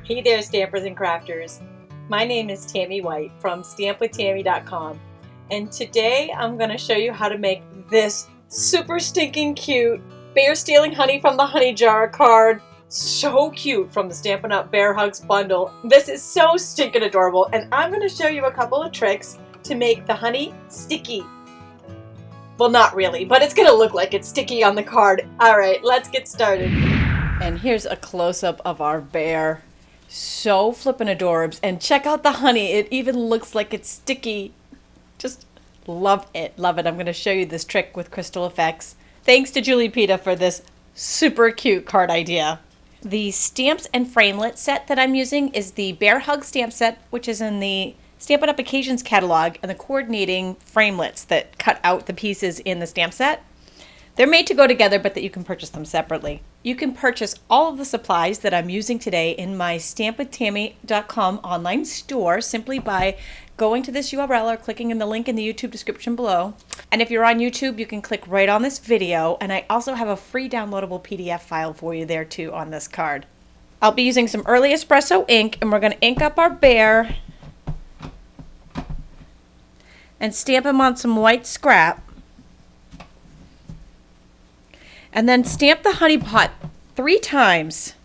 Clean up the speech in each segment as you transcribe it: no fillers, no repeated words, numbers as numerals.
Hey there, stampers and crafters. My name is Tami White from stampwithtami.com, and today I'm going to show you how to make this super stinking cute bear stealing honey from the honey jar card. So cute, from the Stampin Up Bear Hugs bundle. This is so stinking adorable, and I'm going to show you a couple of tricks to make the honey sticky. Well, not really, but it's going to look like it's sticky on the card. Alright, let's get started. And here's a close-up of our bear. So flippin' adorbs, and check out the honey. It even looks like it's sticky. Just love it, love it. I'm going to show you this trick with crystal effects. Thanks to Julie Pita for this super cute card idea. The stamps and framelit set that I'm using is the Bear Hug stamp set, which is in the Stampin' Up Occasions catalog, and the coordinating framelits that cut out the pieces in the stamp set. They're made to go together, but that you can purchase them separately. You can purchase all of the supplies that I'm using today in my stampwithtami.com online store simply by going to this URL or clicking in the link in the YouTube description below. And if you're on YouTube, you can click right on this video, and I also have a free downloadable PDF file for you there too on this card. I'll be using some early espresso ink, and we're going to ink up our bear and stamp him on some white scrap. And then stamp the honey pot 3 times.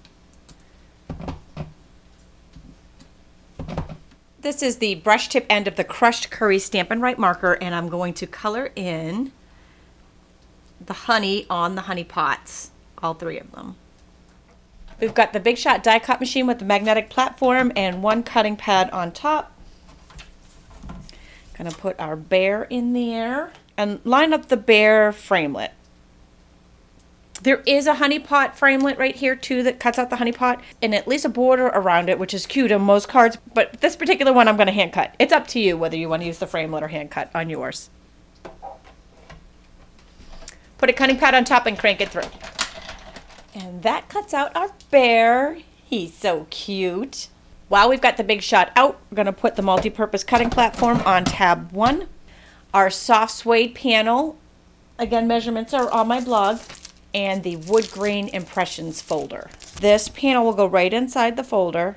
This is the brush tip end of the crushed curry Stampin' Right marker, and I'm going to color in the honey on the honey pots, all 3 of them. We've got the Big Shot die cut machine with the magnetic platform and 1 cutting pad on top. Gonna put our bear in there and line up the bear framelit. There is a honey pot framelit right here too that cuts out the honey pot, and at least a border around it, which is cute on most cards, but this particular one I'm going to hand cut. It's up to you whether you want to use the framelit or hand cut on yours. Put a cutting pad on top and crank it through. And that cuts out our bear. He's so cute. While we've got the Big Shot out, we're going to put the multi-purpose cutting platform on tab 1. Our soft suede panel, again, measurements are on my blog, and the wood grain impressions folder. This panel will go right inside the folder.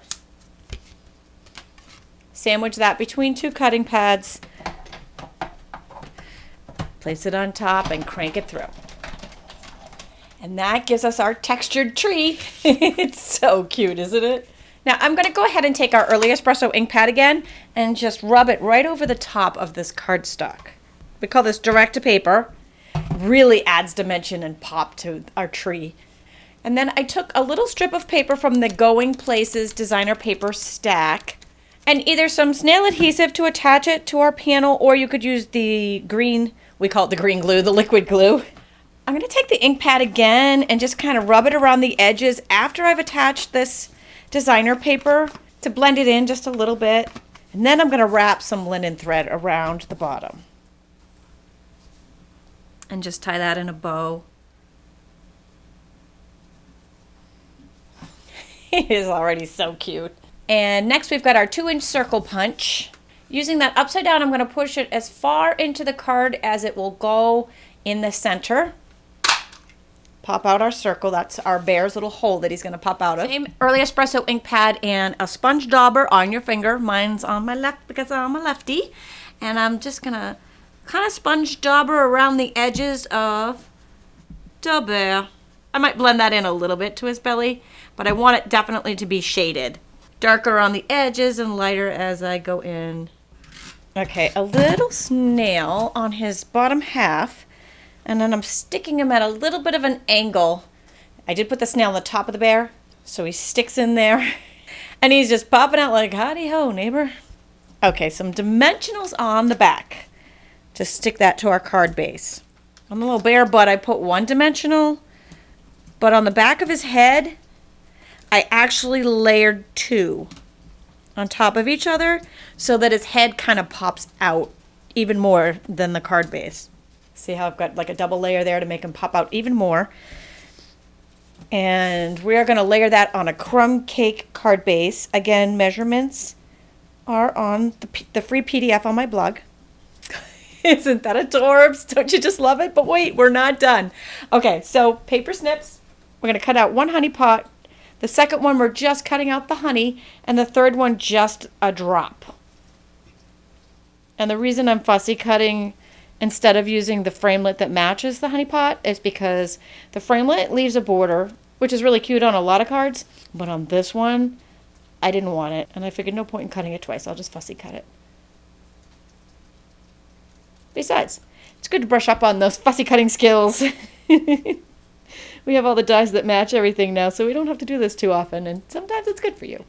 Sandwich that between 2 cutting pads. Place it on top and crank it through. And that gives us our textured tree. It's so cute, isn't it? Now I'm going to go ahead and take our early espresso ink pad again and just rub it right over the top of this cardstock. We call this direct to paper. Really adds dimension and pop to our tree. And then I took a little strip of paper from the Going Places designer paper stack and either some snail adhesive to attach it to our panel, or you could use the green, we call it the green glue, the liquid glue. I'm going to take the ink pad again and just kind of rub it around the edges after I've attached this designer paper to blend it in just a little bit. And then I'm going to wrap some linen thread around the bottom. And just tie that in a bow. It is already so cute. And next we've got our 2-inch circle punch. Using that upside down, I'm going to push it as far into the card as it will go in the center. Pop out our circle. That's our bear's little hole that he's going to pop out of. Same early espresso ink pad and a sponge dauber on your finger. Mine's on my left because I'm a lefty. And I'm just going to kind of sponge dauber around the edges of the bear. I might blend that in a little bit to his belly, but I want it definitely to be shaded. Darker on the edges and lighter as I go in. Okay, a little snail on his bottom half, and then I'm sticking him at a little bit of an angle. I did put the snail on the top of the bear, so he sticks in there, and he's just popping out like, howdy ho, neighbor. Okay, some dimensionals on the back to stick that to our card base. On the little bear butt, I put 1 dimensional, but on the back of his head, I actually layered 2 on top of each other so that his head kind of pops out even more than the card base. See how I've got like a double layer there to make him pop out even more. And we are going to layer that on a crumb cake card base. Again, measurements are on the free PDF on my blog. Isn't that adorbs? Don't you just love it? But wait, we're not done. Okay, so paper snips. We're going to cut out 1 honey pot, The second one we're just cutting out the honey, and the third one just a drop. And the reason I'm fussy cutting instead of using the framelit that matches the honey pot is because the framelit leaves a border, which is really cute on a lot of cards, but on this one, I didn't want it, and I figured no point in cutting it twice. I'll just fussy cut it. Besides, it's good to brush up on those fussy cutting skills. We have all the dies that match everything now, so we don't have to do this too often, and sometimes it's good for you.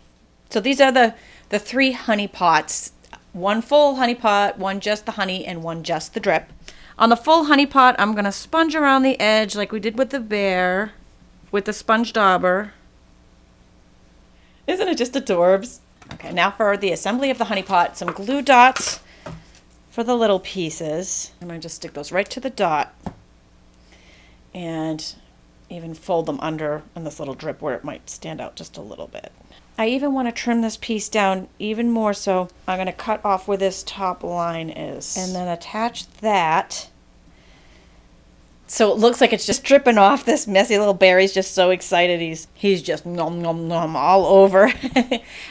So these are the 3 honey pots. One full honey pot, one just the honey, and one just the drip. On the full honey pot, I'm going to sponge around the edge like we did with the bear, with the sponge dauber. Isn't it just adorbs? Okay, now for the assembly of the honey pot, some glue dots for the little pieces. I'm going to just stick those right to the dot and even fold them under on this little drip where it might stand out just a little bit. I even want to trim this piece down even more, so I'm going to cut off where this top line is and then attach that. So it looks like it's just dripping off. This messy little bear. He's just so excited. He's just nom nom nom all over.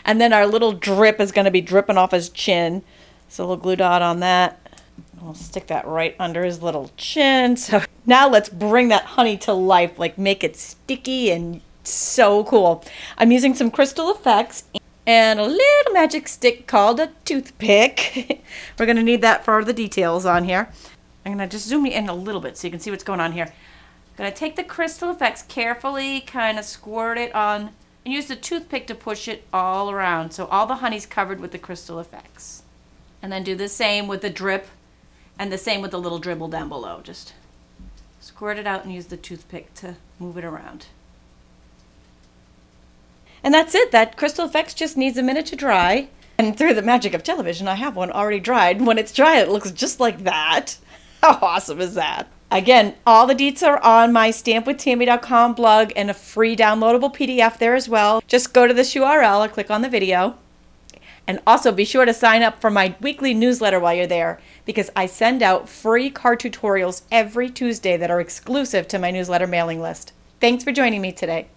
And then our little drip is going to be dripping off his chin. So a little glue dot on that. We'll stick that right under his little chin. So now let's bring that honey to life, like make it sticky and so cool. I'm using some crystal effects and a little magic stick called a toothpick. We're going to need that for the details on here. I'm going to just zoom in a little bit so you can see what's going on here. I'm going to take the crystal effects carefully, kind of squirt it on, and use the toothpick to push it all around so all the honey's covered with the crystal effects. And then do the same with the drip and the same with the little dribble down below. Just squirt it out and use the toothpick to move it around. And that's it. That crystal effects just needs a minute to dry. And through the magic of television, I have one already dried. When it's dry, it looks just like that. How awesome is that? Again, all the deets are on my stampwithtami.com blog and a free downloadable PDF there as well. Just go to this URL or click on the video. And also be sure to sign up for my weekly newsletter while you're there, because I send out free card tutorials every Tuesday that are exclusive to my newsletter mailing list. Thanks for joining me today.